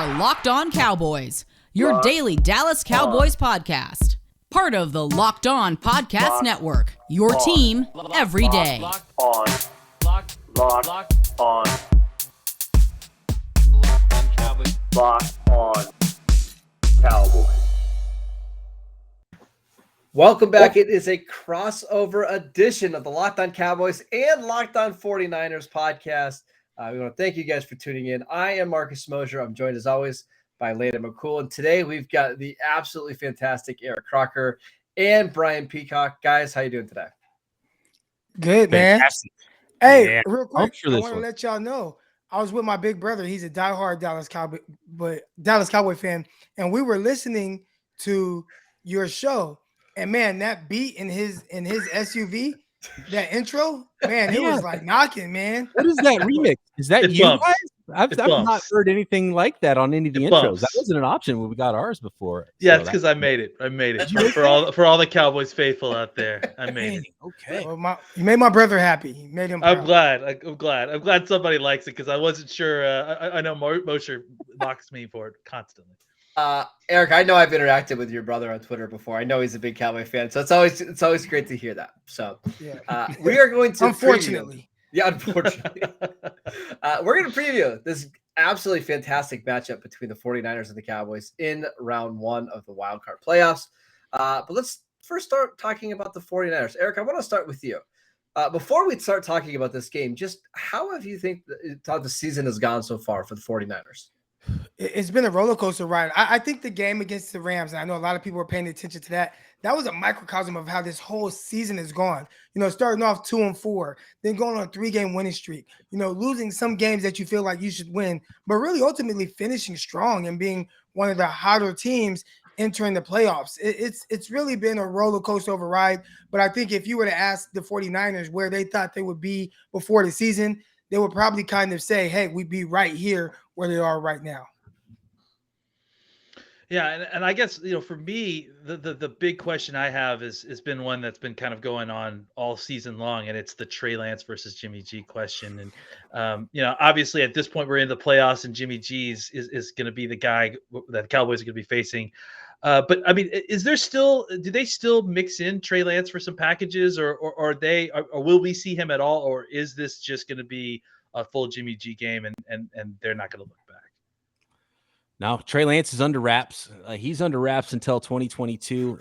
are Locked On Cowboys, your daily Dallas Cowboys podcast. Part of the Locked On Podcast Network, your team every day. Locked on Cowboys. Locked on Cowboys. Welcome back. It is a crossover edition of the Locked On Cowboys and Locked On 49ers podcast. We want to thank you guys for tuning in. I am Marcus Mosher. I'm joined as always by Landon McCool. And today we've got the absolutely fantastic Eric Crocker and Brian Peacock. Guys, how you doing today? Good, man. Fantastic. Hey, real quick, for I this want to one. let y'all know I was with my big brother. He's a diehard Dallas Cowboy fan, and we were listening to your show. And man, that beat in his SUV, that intro, man, it was like knocking, man. What is that remix? Is that It you bumps. guys? I've not bumps. heard anything like that on any of the It intros. bumps. That wasn't an option when we got ours before. Yeah, So it's because I made it. For all the Cowboys faithful out there. I made it. okay. Well, you made my brother happy. You made him I'm proud. glad. I'm glad somebody likes it because I wasn't sure. I know Mosher mocks me for it constantly. Eric, I know I've interacted with your brother on Twitter before. I know he's a big Cowboy fan, so it's always great to hear that. So Yeah. we are going to Unfortunately. unfortunately, we're going to preview this absolutely fantastic matchup between the 49ers and the Cowboys in round one of the wild card playoffs. But let's first start talking about the 49ers. Eric, I want to start with you. Before we start talking about this game, just how have you thought the season has gone so far for the 49ers? It's been a roller coaster ride. I think the game against the Rams, and I know a lot of people are paying attention to that. That was a microcosm of how this whole season has gone. Starting off 2-4, then going on a 3-game winning streak. Losing some games that you feel like you should win, but really ultimately finishing strong and being one of the hotter teams entering the playoffs. It's really been a roller coaster of a ride. But I think if you were to ask the 49ers where they thought they would be before the season, they would probably kind of say, hey, we'd be right here where they are right now. Yeah, and I guess for me, the big question I have has been one that's been kind of going on all season long, and it's the Trey Lance versus Jimmy G question. And obviously at this point we're in the playoffs, and Jimmy G is going to be the guy that the Cowboys are going to be facing. But I mean, do they still mix in Trey Lance for some packages, or will we see him at all, or is this just going to be a full Jimmy G game and they're not going to look back? Now, Trey Lance is under wraps. He's under wraps until 2022.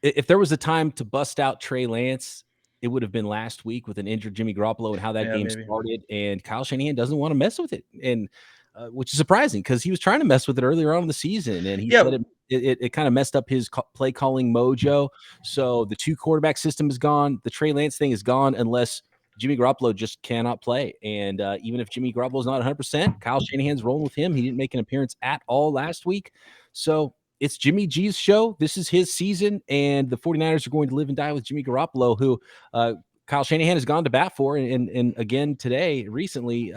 If there was a time to bust out Trey Lance, it would have been last week with an injured Jimmy Garoppolo and how that game started. And Kyle Shanahan doesn't want to mess with it, and which is surprising because he was trying to mess with it earlier on in the season, and he said it kind of messed up his play calling mojo. So the 2 quarterback system is gone. The Trey Lance thing is gone unless Jimmy Garoppolo just cannot play. And even if Jimmy Garoppolo is not 100%, Kyle Shanahan's rolling with him. He didn't make an appearance at all last week. So it's Jimmy G's show. This is his season, and the 49ers are going to live and die with Jimmy Garoppolo, who Kyle Shanahan has gone to bat for. And again, recently,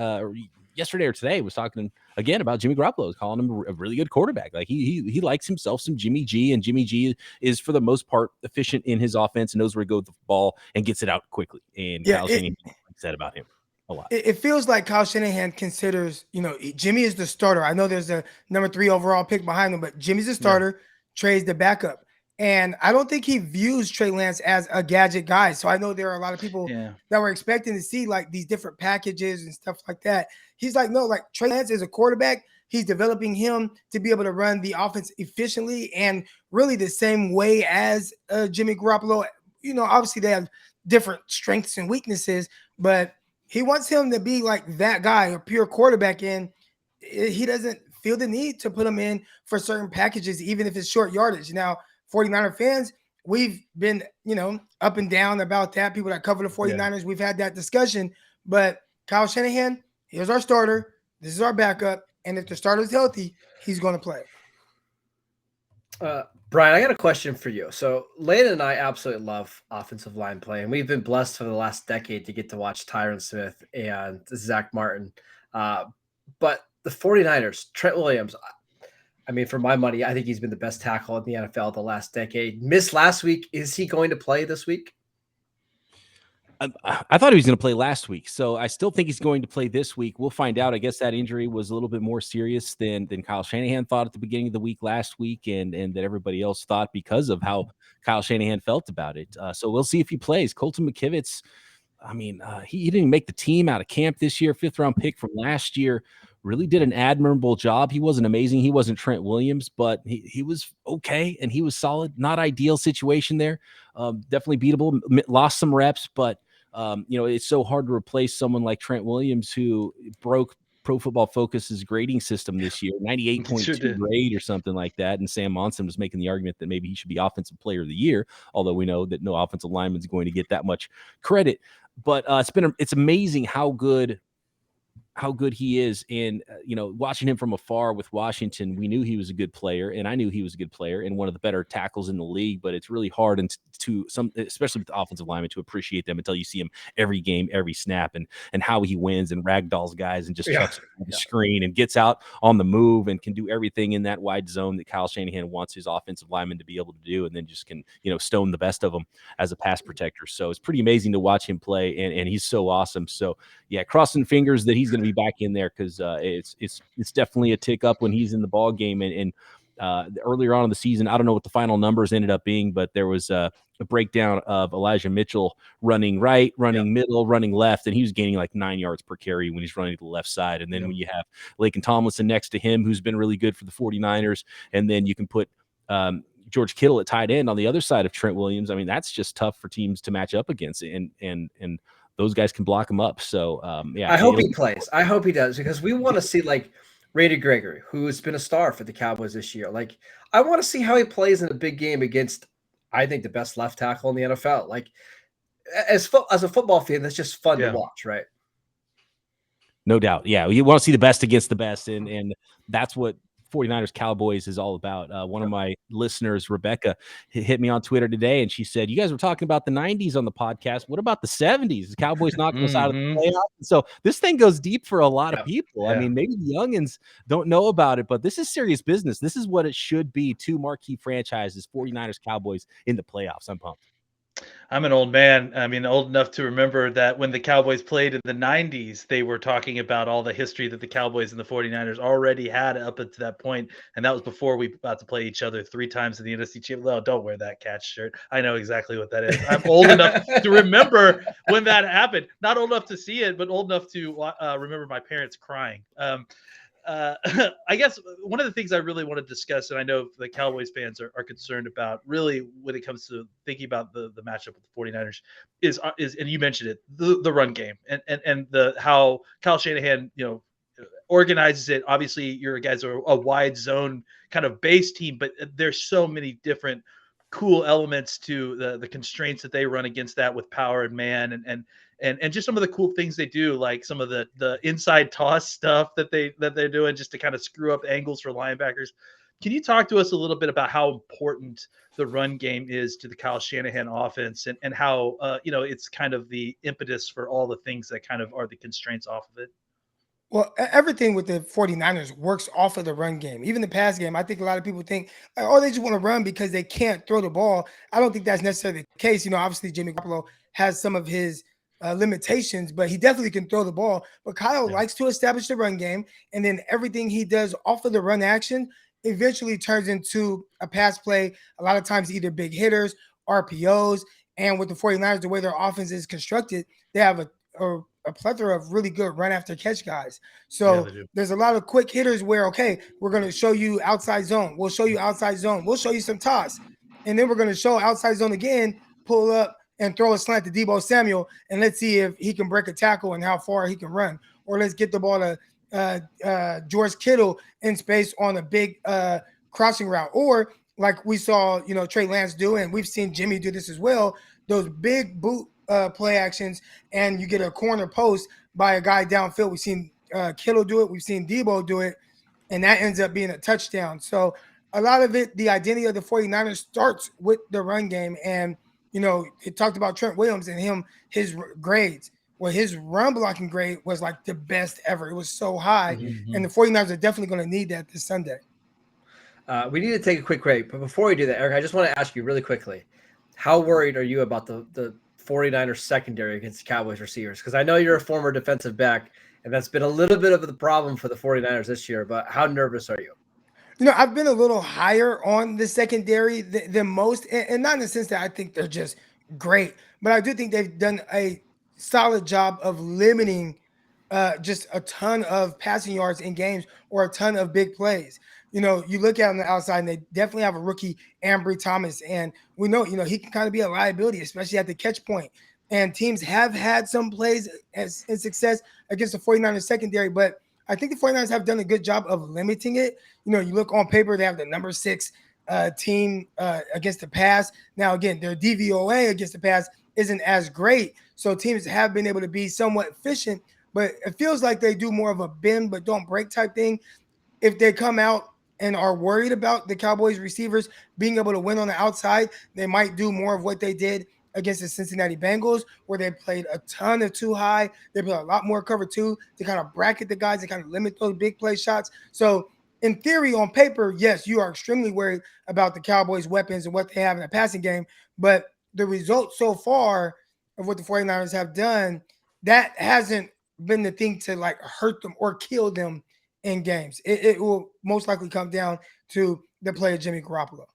yesterday or today, was talking again about Jimmy Garoppolo, calling him a really good quarterback. Like he likes himself some Jimmy G, and Jimmy G is for the most part efficient in his offense and knows where to go with the ball and gets it out quickly. And Kyle Shanahan said about him a lot. It feels like Kyle Shanahan considers, Jimmy is the starter. I know there's a number 3 overall pick behind him, but Jimmy's the starter, Trey's the backup. And I don't think he views Trey Lance as a gadget guy. So I know there are a lot of people that were expecting to see like these different packages and stuff like that. He's like, no, like Trey Lance is a quarterback. He's developing him to be able to run the offense efficiently and really the same way as Jimmy Garoppolo. Obviously they have different strengths and weaknesses, but he wants him to be like that guy, a pure quarterback. And he doesn't feel the need to put him in for certain packages, even if it's short yardage. Now, 49er fans, we've been, up and down about that. People that cover the 49ers, we've had that discussion. But Kyle Shanahan, here's our starter. This is our backup. And if the starter's healthy, he's going to play. Brian, I got a question for you. So Landon and I absolutely love offensive line play, and we've been blessed for the last decade to get to watch Tyron Smith and Zach Martin. But the 49ers, Trent Williams, I mean, for my money, I think he's been the best tackle in the NFL the last decade. Missed last week. Is he going to play this week? I thought he was going to play last week, so I still think he's going to play this week. We'll find out. I guess that injury was a little bit more serious than Kyle Shanahan thought at the beginning of the week last week, and that everybody else thought because of how Kyle Shanahan felt about it. So we'll see if he plays. Colton McKivitz, I mean, he didn't make the team out of camp this year, 5th-round pick from last year. Really did an admirable job. He wasn't amazing. He wasn't Trent Williams, but he was okay, and he was solid. Not ideal situation there. Definitely beatable. Lost some reps, but it's so hard to replace someone like Trent Williams who broke Pro Football Focus's grading system this year, 98.2 grade or something like that. And Sam Monson was making the argument that maybe he should be Offensive Player of the Year, although we know that no offensive lineman is going to get that much credit. But it's amazing how good he is. And, watching him from afar with Washington, we knew he was a good player, and I knew he was a good player and one of the better tackles in the league, but it's really hard especially with the offensive linemen, to appreciate them until you see him every game, every snap, and how he wins and ragdolls guys and just chucks the screen and gets out on the move and can do everything in that wide zone that Kyle Shanahan wants his offensive linemen to be able to do, and then just can, stone the best of them as a pass protector. So it's pretty amazing to watch him play, and he's so awesome. So yeah, crossing fingers that he's going to be back in there, because it's definitely a tick up when he's in the ball game. And earlier on in the season, I don't know what the final numbers ended up being, but there was a breakdown of Elijah Mitchell running right, running middle, running left, and he was gaining like 9 yards per carry when he's running to the left side. And then when you have Laken Tomlinson next to him, who's been really good for the 49ers, and then you can put George Kittle at tight end on the other side of Trent Williams. I mean, that's just tough for teams to match up against, and those guys can block him up. So I hope he plays. I hope he does, because we want to see like Randy Gregory, who's been a star for the Cowboys this year. Like, I want to see how he plays in a big game against, I think, the best left tackle in the NFL. Like, as a football fan, that's just fun to watch, right? No doubt. Yeah, you want to see the best against the best, and that's what 49ers Cowboys is all about. One of my listeners, Rebecca, hit me on Twitter today, and she said, you guys were talking about the 90s on the podcast. What about the 70s? The Cowboys knocking us out of the playoffs. So this thing goes deep for a lot of people. I mean, maybe the youngins don't know about it, but this is serious business. This is what it should be. 2 marquee franchises, 49ers Cowboys, in the playoffs. I'm pumped. I'm an old man. I mean, old enough to remember that when the Cowboys played in the 90s, they were talking about all the history that the Cowboys and the 49ers already had up until that point. And that was before we about to play each other 3 times in the NFC Championship. Oh, don't wear that Catch shirt. I know exactly what that is. I'm old enough to remember when that happened. Not old enough to see it, but old enough to remember my parents crying. I guess one of the things I really want to discuss, and I know the Cowboys fans are concerned about, really when it comes to thinking about the matchup with the 49ers is, and you mentioned it, the run game and how Kyle Shanahan, organizes it. Obviously, your guys are a wide zone kind of base team, but there's so many different cool elements to the constraints that they run against that with power and man and just some of the cool things they do, like some of the inside toss stuff that they're doing just to kind of screw up angles for linebackers. Can you talk to us a little bit about how important the run game is to the Kyle Shanahan offense and how it's kind of the impetus for all the things that kind of are the constraints off of it? Well, everything with the 49ers works off of the run game. Even the pass game, I think a lot of people think, oh, they just want to run because they can't throw the ball. I don't think that's necessarily the case. Obviously Jimmy Garoppolo has some of his limitations, but he definitely can throw the ball. But Kyle likes to establish the run game, and then everything he does off of the run action eventually turns into a pass play. A lot of times either big hitters, RPOs, and with the 49ers, the way their offense is constructed, they have a plethora of really good run after catch guys. So there's a lot of quick hitters where, okay, we're going to show you outside zone. We'll show you outside zone. We'll show you some toss. And then we're going to show outside zone again, pull up and throw a slant to Deebo Samuel. And let's see if he can break a tackle and how far he can run. Or let's get the ball to George Kittle in space on a big crossing route. Or like we saw, Trey Lance do, and we've seen Jimmy do this as well, those big boot play actions, and you get a corner post by a guy downfield. We've seen Kittle do it. We've seen Deebo do it, and that ends up being a touchdown. So a lot of it, the identity of the 49ers starts with the run game. And, it talked about Trent Williams and his grades. Well, his run blocking grade was like the best ever. It was so high, and the 49ers are definitely going to need that this Sunday. We need to take a quick break, but before we do that, Eric, I just want to ask you really quickly, how worried are you about the 49ers secondary against the Cowboys receivers? Because I know you're a former defensive back, and that's been a little bit of the problem for the 49ers this year, but how nervous are you? I've been a little higher on the secondary than most, and not in the sense that I think they're just great, but I do think they've done a solid job of limiting just a ton of passing yards in games or a ton of big plays. You look at on the outside, and they definitely have a rookie, Ambry Thomas, and we know, he can kind of be a liability, especially at the catch point. And teams have had some plays in success against the 49ers secondary, but I think the 49ers have done a good job of limiting it. You look on paper, they have the number 6 team against the pass. Now, again, their DVOA against the pass isn't as great. So teams have been able to be somewhat efficient, but it feels like they do more of a bend but don't break type thing. If they come out and are worried about the Cowboys receivers being able to win on the outside, they might do more of what they did against the Cincinnati Bengals, where they played a ton of too high. They played a lot more cover 2 to kind of bracket the guys and kind of limit those big play shots. So in theory, on paper, yes, you are extremely worried about the Cowboys' weapons and what they have in the passing game. But the results so far of what the 49ers have done, that hasn't been the thing to like hurt them or kill them in games. It will most likely come down to the play of Jimmy Garoppolo.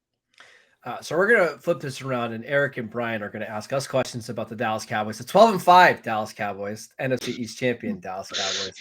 So we're going to flip this around, and Eric and Brian are going to ask us questions about the Dallas Cowboys, the 12-5 Dallas Cowboys, NFC East champion Dallas Cowboys.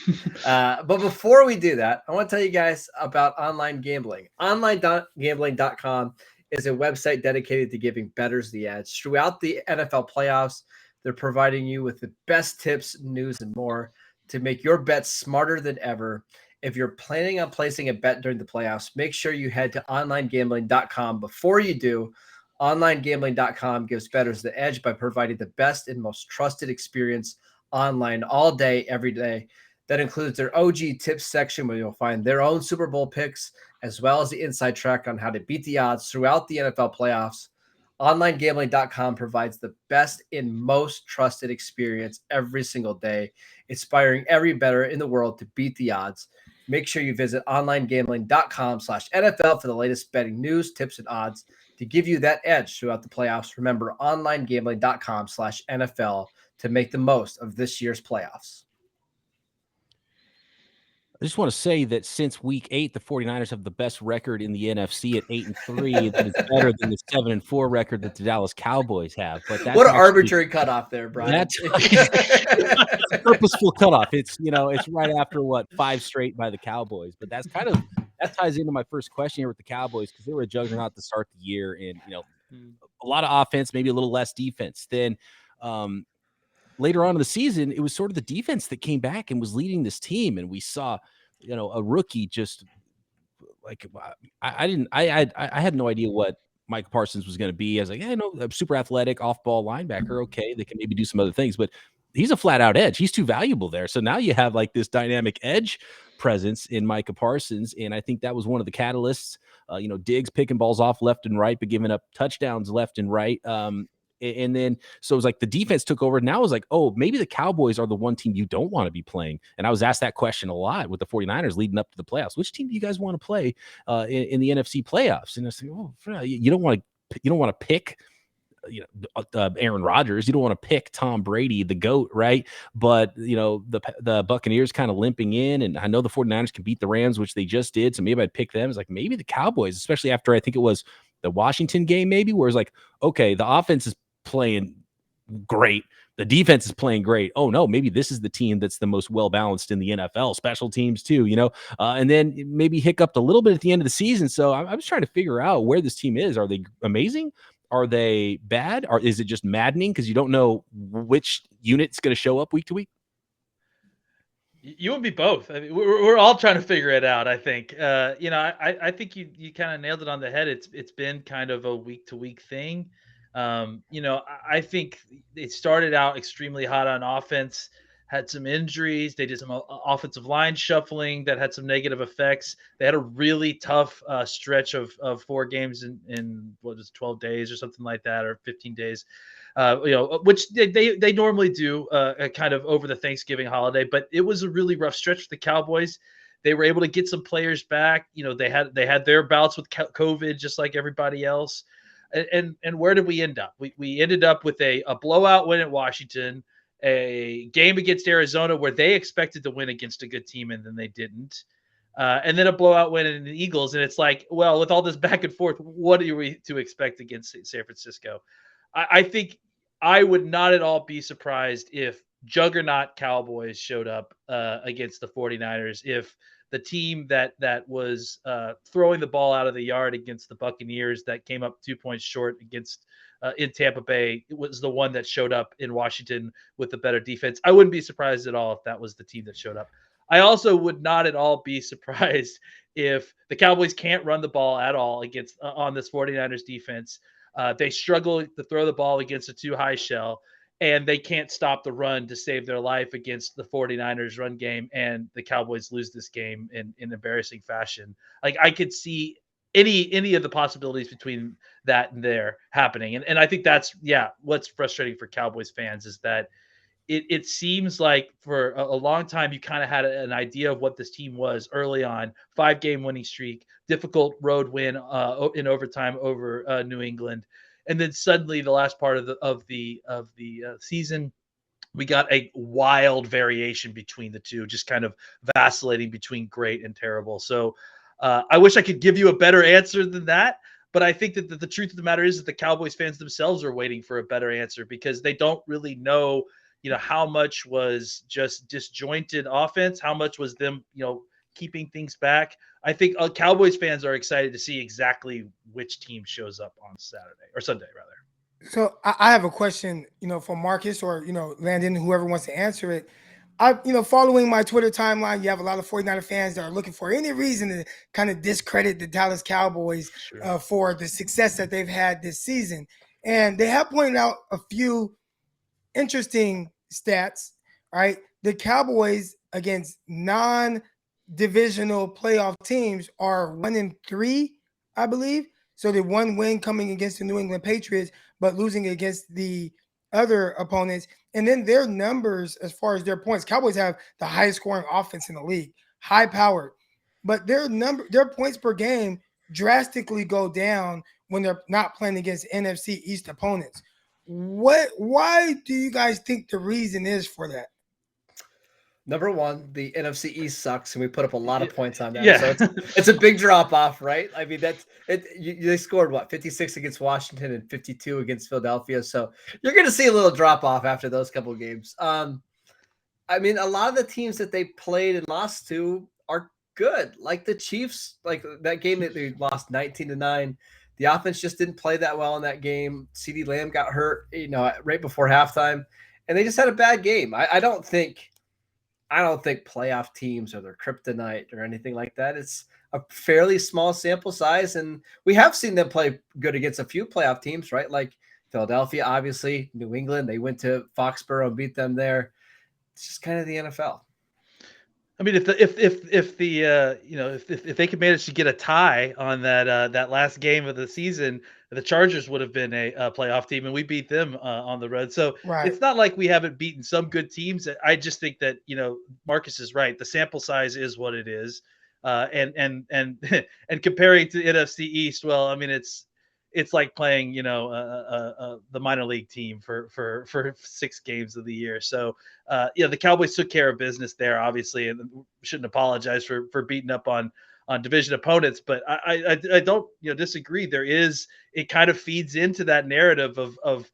But before we do that, I want to tell you guys about online gambling. Online.gambling.com is a website dedicated to giving bettors the edge. Throughout the NFL playoffs, they're providing you with the best tips, news, and more to make your bets smarter than ever. If you're planning on placing a bet during the playoffs, make sure you head to onlinegambling.com before you do. Onlinegambling.com gives bettors the edge by providing the best and most trusted experience online all day, every day. That includes their OG tips section, where you'll find their own Super Bowl picks, as well as the inside track on how to beat the odds throughout the NFL playoffs. Onlinegambling.com provides the best and most trusted experience every single day, inspiring every bettor in the world to beat the odds. Make sure you visit onlinegambling.com/NFL for the latest betting news, tips, and odds to give you that edge throughout the playoffs. Remember, onlinegambling.com/NFL to make the most of this year's playoffs. I just want to say that since week 8, the 49ers have the best record in the NFC at 8-3. That is better than the 7-4 record that the Dallas Cowboys have. But that's what an arbitrary cutoff there, Brian. That's it's a purposeful cutoff. It's it's right after 5 straight by the Cowboys. But that ties into my first question here with the Cowboys, because they were a juggernaut to start the year, and a lot of offense, maybe a little less defense. Then later on in the season, it was sort of the defense that came back and was leading this team. And we saw, a rookie just like, I had no idea what Micah Parsons was going to be. I was like, a super athletic off-ball linebacker. Okay, they can maybe do some other things, but he's a flat-out edge. He's too valuable there. So now you have like this dynamic edge presence in Micah Parsons, and I think that was one of the catalysts. Diggs picking balls off left and right, but giving up touchdowns left and right. And then, so it was like the defense took over. Now it was like, oh, maybe the Cowboys are the one team you don't want to be playing. And I was asked that question a lot with the 49ers leading up to the playoffs. Which team do you guys want to play in the NFC playoffs? And I said, you don't want to pick, Aaron Rodgers. You don't want to pick Tom Brady, the GOAT, right? But, the Buccaneers kind of limping in, and I know the 49ers can beat the Rams, which they just did. So maybe I'd pick them. It's like maybe the Cowboys, especially after I think it was the Washington game, maybe, where it's like, okay, the offense is playing great, the defense is playing great. Oh no, maybe this is the team that's the most well-balanced in the NFL. Special teams too, and then maybe hiccuped a little bit at the end of the season. So I'm just trying to figure out where this team is. Are they amazing? Are they bad? Or is it just maddening because you don't know which unit's going to show up week to week? You would be both. I mean, we're all trying to figure it out. I think, I think you kind of nailed it on the head. It's been kind of a week to week thing. I think they started out extremely hot on offense, had some injuries. They did some offensive line shuffling that had some negative effects. They had a really tough stretch of 4 games in 12 days or something like that, or 15 days, which they normally do kind of over the Thanksgiving holiday. But it was a really rough stretch for the Cowboys. They were able to get some players back. They had their bouts with COVID just like everybody else. And where did we end up? We ended up with a blowout win at Washington, a game against Arizona where they expected to win against a good team and then they didn't. And then a blowout win in the Eagles. And it's like, well, with all this back and forth, what are we to expect against San Francisco? I think I would not at all be surprised if juggernaut Cowboys showed up against the 49ers, if the team that was throwing the ball out of the yard against the Buccaneers that came up 2 points short against in Tampa Bay, it was the one that showed up in Washington with the better defense. I wouldn't be surprised at all if that was the team that showed up. I also would not at all be surprised if the Cowboys can't run the ball at all against on this 49ers defense. They struggle to throw the ball against a too high shell, and they can't stop the run to save their life against the 49ers run game, and the Cowboys lose this game in embarrassing fashion. Like, I could see any of the possibilities between that and there happening. And I think that's, what's frustrating for Cowboys fans is that it seems like for a long time you kind of had an idea of what this team was early on. 5-game winning streak, difficult road win in overtime over New England, and then suddenly the last part of the season, we got a wild variation between the two, just kind of vacillating between great and terrible. So I wish I could give you a better answer than that. But I think that the truth of the matter is that the Cowboys fans themselves are waiting for a better answer because they don't really know, how much was just disjointed offense, how much was them, keeping things back. I think Cowboys fans are excited to see exactly which team shows up on Saturday or Sunday, rather. So I have a question, for Marcus or, Landon, whoever wants to answer it. Following my Twitter timeline, you have a lot of 49er fans that are looking for any reason to kind of discredit the Dallas Cowboys for the success that they've had this season. And they have pointed out a few interesting stats, right? The Cowboys against non-divisional playoff teams are 1-3, I believe. So the one win coming against the New England Patriots, but losing against the other opponents. And then their numbers, as far as their points, Cowboys have the highest scoring offense in the league, high powered, but their points per game drastically go down when they're not playing against NFC East opponents. Why do you guys think the reason is for that? Number one, the NFC East sucks, and we put up a lot of points on that. Yeah. So it's a big drop off, right? I mean, that's it. They scored 56 against Washington and 52 against Philadelphia. So you're going to see a little drop off after those couple of games. I mean, a lot of the teams that they played and lost to are good. Like the Chiefs, like that game that they lost 19-9. The offense just didn't play that well in that game. CeeDee Lamb got hurt, right before halftime, and they just had a bad game. I don't think playoff teams are their kryptonite or anything like that. It's a fairly small sample size, and we have seen them play good against a few playoff teams, right? Like Philadelphia, obviously, New England. They went to Foxborough and beat them there. It's just kind of the NFL. I mean, if they could manage to get a tie on that last game of the season, the Chargers would have been a playoff team, and we beat them on the road. So It's not like we haven't beaten some good teams. I just think that Marcus is right. The sample size is what it is, and comparing to NFC East, well, I mean, it's like playing the minor league team for 6 games of the year. So the Cowboys took care of business there, obviously, and shouldn't apologize for beating up on division opponents. But I don't disagree. It kind of feeds into that narrative of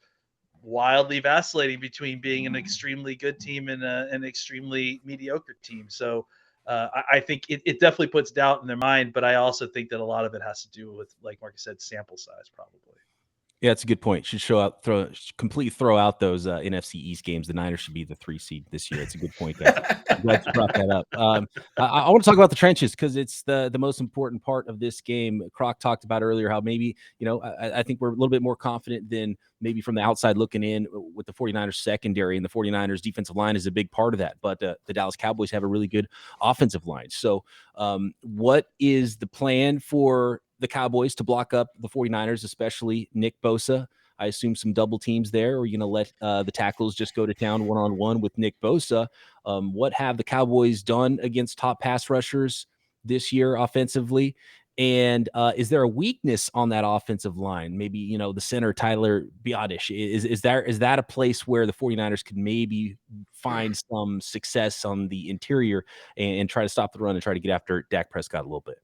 wildly vacillating between being an extremely good team and an extremely mediocre team. So I think it definitely puts doubt in their mind, but I also think that a lot of it has to do with, like Marcus said, sample size, probably. Yeah, it's a good point. Should completely throw out those NFC East games. The Niners should be the 3 seed this year. It's a good point. I'm glad you brought that up. I want to talk about the trenches because it's the most important part of this game. Croc talked about earlier how maybe, I think we're a little bit more confident than maybe from the outside looking in with the 49ers secondary, and the 49ers defensive line is a big part of that. But the Dallas Cowboys have a really good offensive line. So what is the plan for the Cowboys to block up the 49ers, especially Nick Bosa? I assume some double teams there, or you're going to let the tackles just go to town one-on-one with Nick Bosa. What have the Cowboys done against top pass rushers this year offensively? And is there a weakness on that offensive line? Maybe, the center, Tyler Biadasz. Is that a place where the 49ers could maybe find some success on the interior and try to stop the run and try to get after Dak Prescott a little bit?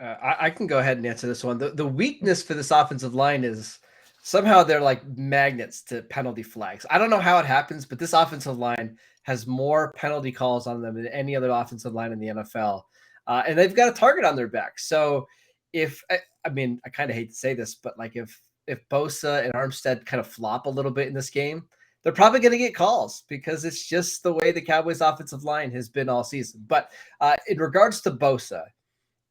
I can go ahead and answer this one. The weakness for this offensive line is somehow they're like magnets to penalty flags. I don't know how it happens, but this offensive line has more penalty calls on them than any other offensive line in the NFL. And they've got a target on their back. So I kind of hate to say this, but like if Bosa and Armstead kind of flop a little bit in this game, they're probably going to get calls because it's just the way the Cowboys offensive line has been all season. But in regards to Bosa,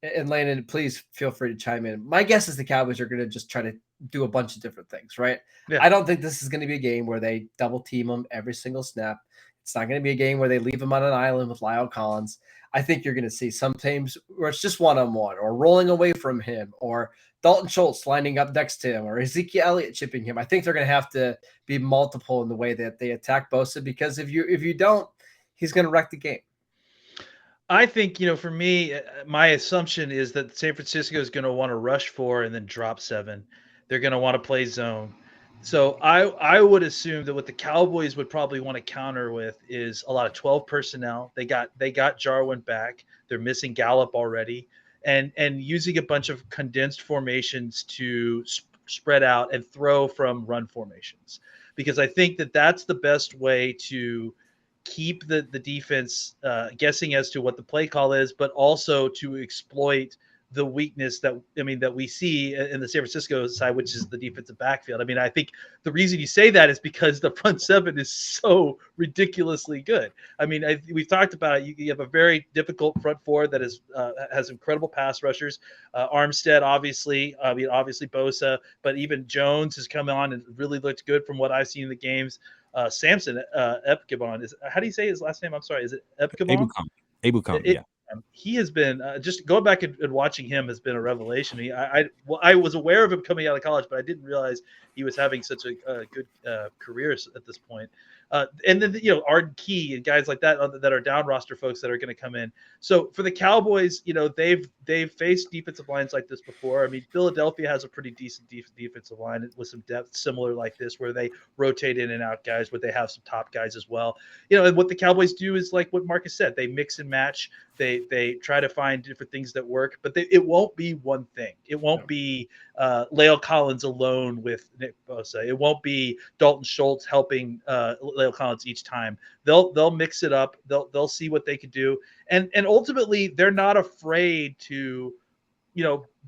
and Landon, please feel free to chime in. My guess is the Cowboys are going to just try to do a bunch of different things, right? Yeah. I don't think this is going to be a game where they double team him every single snap. It's not going to be a game where they leave him on an island with Lyle Collins. I think you're going to see some teams where it's just one-on-one or rolling away from him or Dalton Schultz lining up next to him or Ezekiel Elliott chipping him. I think they're going to have to be multiple in the way that they attack Bosa because if you don't, he's going to wreck the game. I think, for me, my assumption is that San Francisco is going to want to rush 4 and then drop 7. They're going to want to play zone. So I would assume that what the Cowboys would probably want to counter with is a lot of 12 personnel. They got Jarwin back. They're missing Gallup already, and using a bunch of condensed formations to spread out and throw from run formations, because I think that that's the best way to keep the defense guessing as to what the play call is, but also to exploit the weakness that we see in the San Francisco side, which is the defensive backfield. I think the reason you say that is because the front seven is so ridiculously good. We've talked about it. You have a very difficult front four that has incredible pass rushers. Armstead, obviously Bosa, but even Jones has come on and really looked good from what I've seen in the games. Samson Ebukam how do you say his last name? I'm sorry. Is it Ebukam? Ebukam, yeah. He has been just going back and watching him has been a revelation. I was aware of him coming out of college, but I didn't realize he was having such a good career at this point. And then Arden Key and guys like that are down roster folks that are going to come in. So for the Cowboys, they've faced defensive lines like this before. Philadelphia has a pretty decent defensive line with some depth similar like this, where they rotate in and out guys, where they have some top guys as well. And what the Cowboys do is like what Marcus said, they mix and match. They try to find different things that work, but it won't be one thing. It won't be Lyle Collins alone with Nick Bosa. It won't be Dalton Schultz helping Lyle Collins each time. They'll mix it up. They'll see what they could do, and ultimately they're not afraid to,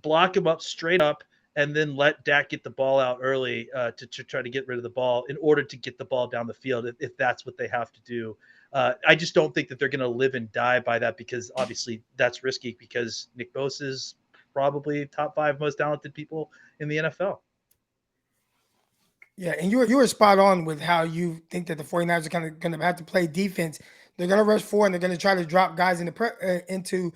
block him up straight up and then let Dak get the ball out early to try to get rid of the ball in order to get the ball down the field if that's what they have to do. I just don't think that they're going to live and die by that, because obviously that's risky, because Nick Bosa is probably top 5 most talented people in the NFL. Yeah, and you were spot on with how you think that the 49ers are kind of going to have to play defense. They're going to rush 4 and they're going to try to drop guys into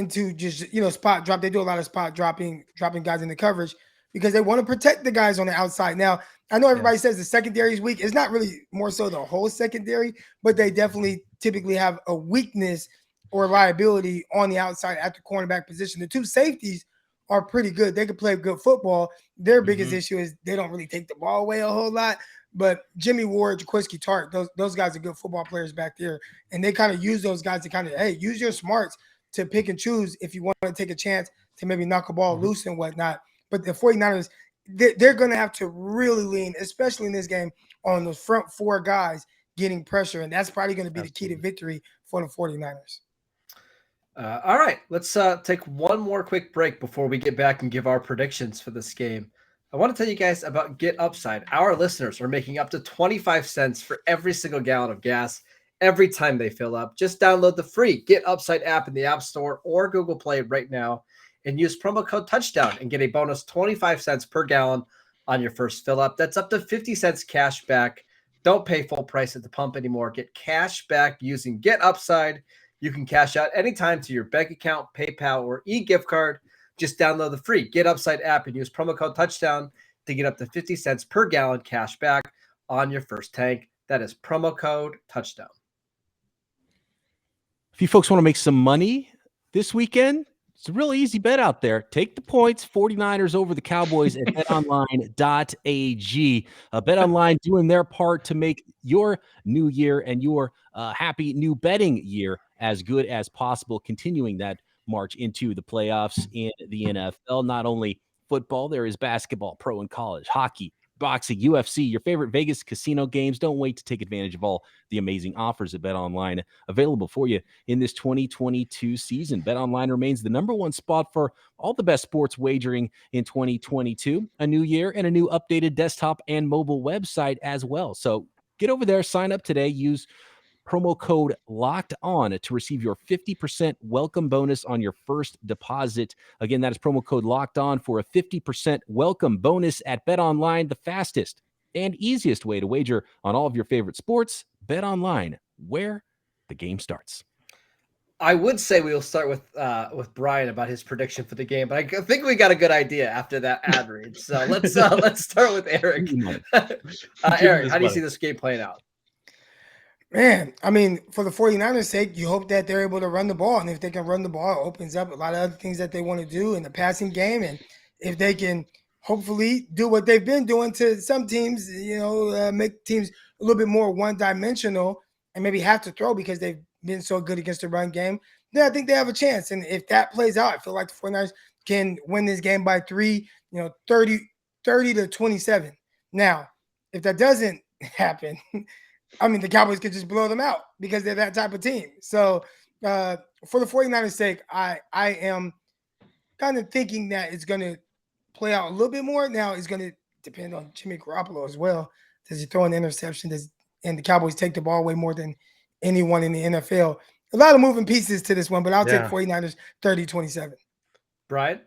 just spot drop. They do a lot of spot dropping guys into coverage because they want to protect the guys on the outside. Now, I know everybody says the secondary is weak. It's not really more so the whole secondary, but they definitely typically have a weakness or liability on the outside at the cornerback position. The two safeties are pretty good. They can play good football. Their biggest issue is they don't really take the ball away a whole lot. But Jimmy Ward, Jaquiski Tartt, those guys are good football players back there. And they kind of use those guys to kind of, use your smarts to pick and choose if you want to take a chance to maybe knock a ball loose and whatnot. But the 49ers, they're going to have to really lean, especially in this game, on those front 4 guys getting pressure. And that's probably going to be the key to victory for the 49ers. All right, let's take one more quick break before we get back and give our predictions for this game. I want to tell you guys about Get Upside. Our listeners are making up to 25 cents for every single gallon of gas every time they fill up. Just download the free Get Upside app in the App Store or Google Play right now and use promo code Touchdown and get a bonus 25 cents per gallon on your first fill up. That's up to 50 cents cash back. Don't pay full price at the pump anymore. Get cash back using Get Upside. You can cash out anytime to your bank account, PayPal, or e-gift card. Just download the free Get Upside app and use promo code Touchdown to get up to 50 cents per gallon cash back on your first tank. That is promo code Touchdown. If you folks want to make some money this weekend, It's a real easy bet out there. Take the points, 49ers over the Cowboys at betonline.ag. BetOnline doing their part to make your new year and your happy new betting year as good as possible, continuing that march into the playoffs in the NFL. Not only football, there is basketball, pro and college, hockey, boxing, UFC, your favorite Vegas casino games. Don't wait to take advantage of all the amazing offers at BetOnline available for you in this 2022 season. BetOnline remains the number one spot for all the best sports wagering in 2022, a new year and a new updated desktop and mobile website as well. So get over there, sign up today, use promo code locked on to receive your 50% welcome bonus on your first deposit. Again, that is promo code locked on for a 50% welcome bonus at BetOnline, the fastest and easiest way to wager on all of your favorite sports. BetOnline, where the game starts. I would say we will start with Brian about his prediction for the game, but I think we got a good idea after that ad read. So let's start with Eric. Eric, how do you see this game playing out? Man, I mean, for the 49ers' sake, you hope that they're able to run the ball. And if they can run the ball, it opens up a lot of other things that they want to do in the passing game. And if they can hopefully do what they've been doing to some teams, make teams a little bit more one-dimensional and maybe have to throw because they've been so good against the run game, then I think they have a chance. And if that plays out, I feel like the 49ers can win this game by 30-27. Now, if that doesn't happen, I mean, the Cowboys could just blow them out because they're that type of team. So for the 49ers' sake, I am kind of thinking that it's going to play out a little bit more. Now, it's going to depend on Jimmy Garoppolo as well. Does he throw an interception? And the Cowboys take the ball away more than anyone in the NFL? A lot of moving pieces to this one, but I'll take 49ers 30-27. Brian?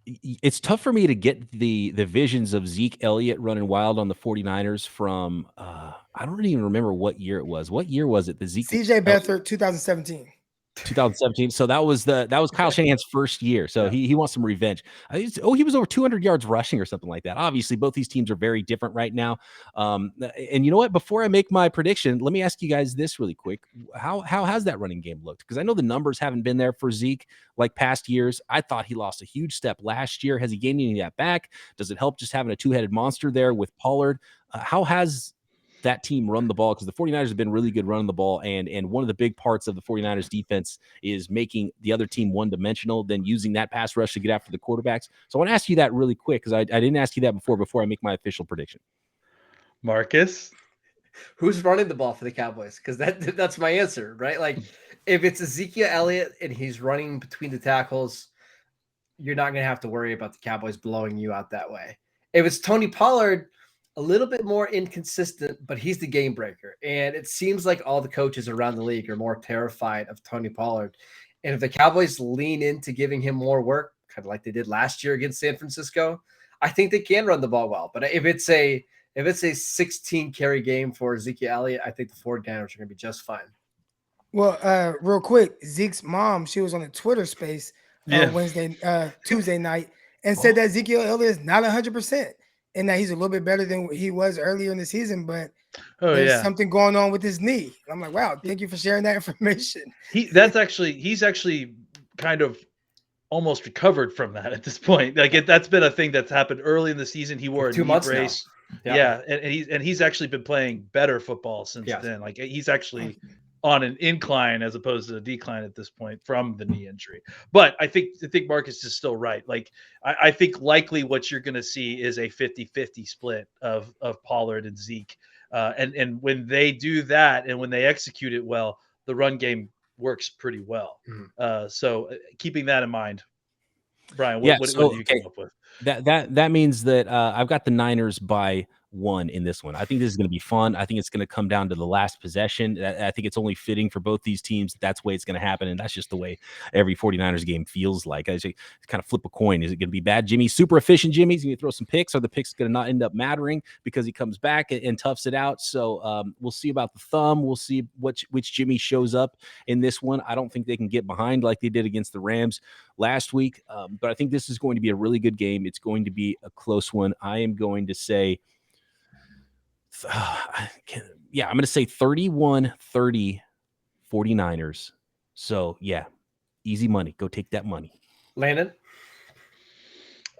It's tough for me to get the visions of Zeke Elliott running wild on the 49ers from I don't even remember what year it was. What year was it? The Zeke CJ Beathard, 2017. 2017. So that was Kyle Shanahan's first year. So he wants some revenge. He was over 200 yards rushing or something like that. Obviously, both these teams are very different right now. And you know what? Before I make my prediction, let me ask you guys this really quick. How has that running game looked? Because I know the numbers haven't been there for Zeke like past years. I thought he lost a huge step last year. Has he gained any of that back? Does it help just having a two-headed monster there with Pollard? How has that team run the ball? Because the 49ers have been really good running the ball, and one of the big parts of the 49ers defense is making the other team one-dimensional, then using that pass rush to get after the quarterbacks. So I want to ask you that really quick, because I didn't ask you that before I make my official prediction. Marcus? Who's running the ball for the Cowboys? Because that's my answer, right? Like, if it's Ezekiel Elliott and he's running between the tackles, you're not going to have to worry about the Cowboys blowing you out that way. If it's Tony Pollard, a little bit more inconsistent, but he's the game breaker. And it seems like all the coaches around the league are more terrified of Tony Pollard. And if the Cowboys lean into giving him more work, kind of like they did last year against San Francisco, I think they can run the ball well. But if it's a 16 carry game for Ezekiel Elliott, I think the 49ers are going to be just fine. Well, real quick, Zeke's mom, she was on a Twitter space Tuesday night and said that Ezekiel Elliott is not 100%. And that he's a little bit better than he was earlier in the season, but there's something going on with his knee. I'm like, wow, thank you for sharing that information. He's actually kind of almost recovered from that at this point. Like that's been a thing that's happened early in the season. He wore a 2 knee months brace. now. And he's actually been playing better football since then. Like he's actually on an incline as opposed to a decline at this point from the knee injury. But I think Marcus is still right. Like I think likely what you're going to see is a 50-50 split of Pollard and Zeke. And when they do that and when they execute it well, the run game works pretty well. So keeping that in mind, Brian, what do you come up with? That means that I've got the Niners by 1 in this one. I think this is going to be fun. I think it's going to come down to the last possession. I think it's only fitting for both these teams. That's the way it's going to happen. And that's just the way every 49ers game feels like. I just kind of flip a coin. Is it going to be bad Jimmy? Super efficient Jimmy's going to throw some picks. Are the picks going to not end up mattering because he comes back and toughs it out? So we'll see about the thumb. We'll see which Jimmy shows up in this one. I don't think they can get behind like they did against the Rams last week. But I think this is going to be a really good game. It's going to be a close one. I am going to say, I'm going to say 31-30 49ers. So, yeah, Easy money. Go take that money. Landon?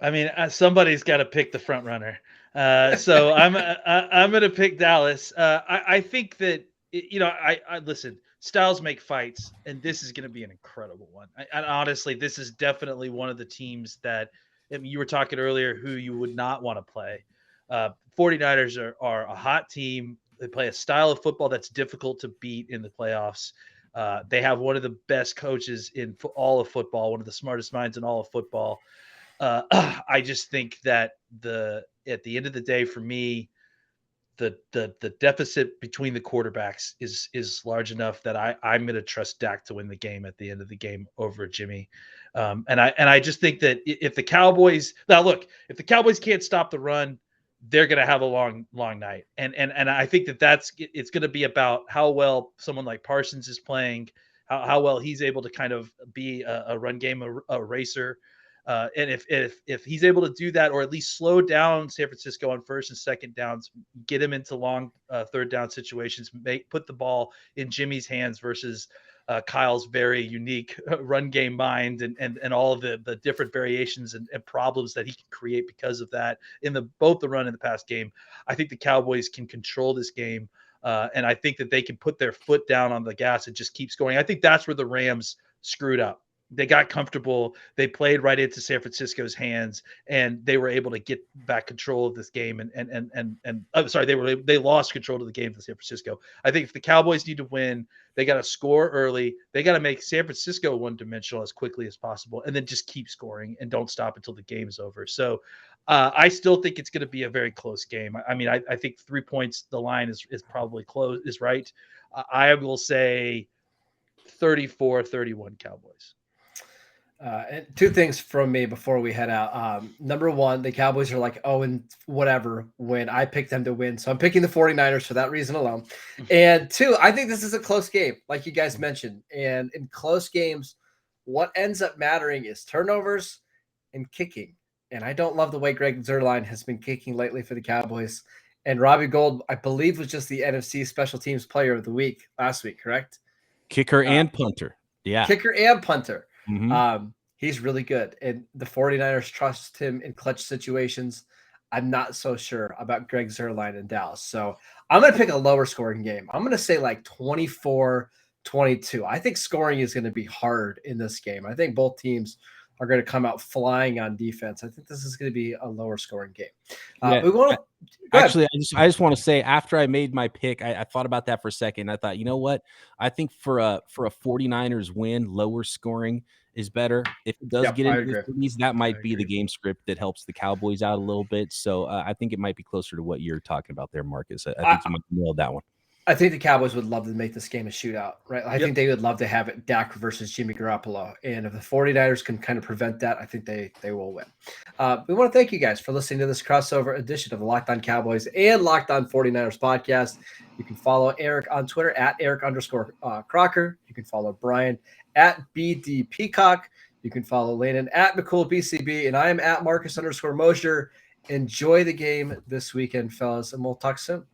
I mean, somebody's got to pick the front runner. So I'm going to pick Dallas. I think that, I listen, styles make fights, and this is going to be an incredible one. And honestly, this is definitely one of the teams that, I mean, you were talking earlier who you would not want to play. 49ers are a hot team. They play a style of football that's difficult to beat in the playoffs. They have one of the best coaches in all of football, one of the smartest minds in all of football. I just think that at the end of the day, for me, the deficit between the quarterbacks is large enough that I'm going to trust Dak to win the game at the end of the game over Jimmy. And I just think that if the Cowboys can't stop the run, they're going to have a long night. And I think it's going to be about how well someone like Parsons is playing, how well he's able to kind of be a run game racer. And if he's able to do that, or at least slow down San Francisco on first and second downs, get him into long third down situations, put the ball in Jimmy's hands versus Kyle's very unique run game mind and all of the different variations and problems that he can create because of that in both the run and the pass game. I think the Cowboys can control this game. And I think that they can put their foot down on the gas and just keep scoring. I think that's where the Rams screwed up. They got comfortable. They played right into San Francisco's hands, and they were able to get back control of this game. They lost control of the game to San Francisco. I think if the Cowboys need to win, they got to score early. They got to make San Francisco one-dimensional as quickly as possible, and then just keep scoring and don't stop until the game's over. So I still think it's going to be a very close game. I mean, I think 3 points, the line is probably close, is right. I will say 34-31 Cowboys. And two things from me before we head out. Number one, the Cowboys are like, and whatever when I picked them to win. So I'm picking the 49ers for that reason alone. And two, I think this is a close game, like you guys mentioned. And in close games, what ends up mattering is turnovers and kicking. And I don't love the way Greg Zuerlein has been kicking lately for the Cowboys. And Robbie Gould, I believe, was just the NFC Special Teams Player of the Week last week, correct? Kicker and punter. Yeah. Kicker and punter. Mm-hmm. He's really good, and the 49ers trust him in clutch situations. I'm not so sure about Greg Zuerlein in Dallas. So I'm going to pick a lower scoring game. I'm going to say like 24-22. I think scoring is going to be hard in this game. I think both teams are going to come out flying on defense. I think this is going to be a lower scoring game. Actually, I just want to say, after I made my pick, I thought about that for a second. I thought, you know what? I think for a 49ers win, lower scoring is better. If it does get into the 30s, that might be the game script that helps the Cowboys out a little bit. So I think it might be closer to what you're talking about there, Marcus. I think you might nail that one. I think the Cowboys would love to make this game a shootout, right? I think they would love to have it Dak versus Jimmy Garoppolo. And if the 49ers can kind of prevent that, I think they will win. We want to thank you guys for listening to this crossover edition of the Locked On Cowboys and Locked On 49ers podcast. You can follow Eric on Twitter at Eric_Crocker. You can follow Brian at BD Peacock. You can follow Landon at McCool BCB. And I am at Marcus_Mosher. Enjoy the game this weekend, fellas, and we'll talk soon.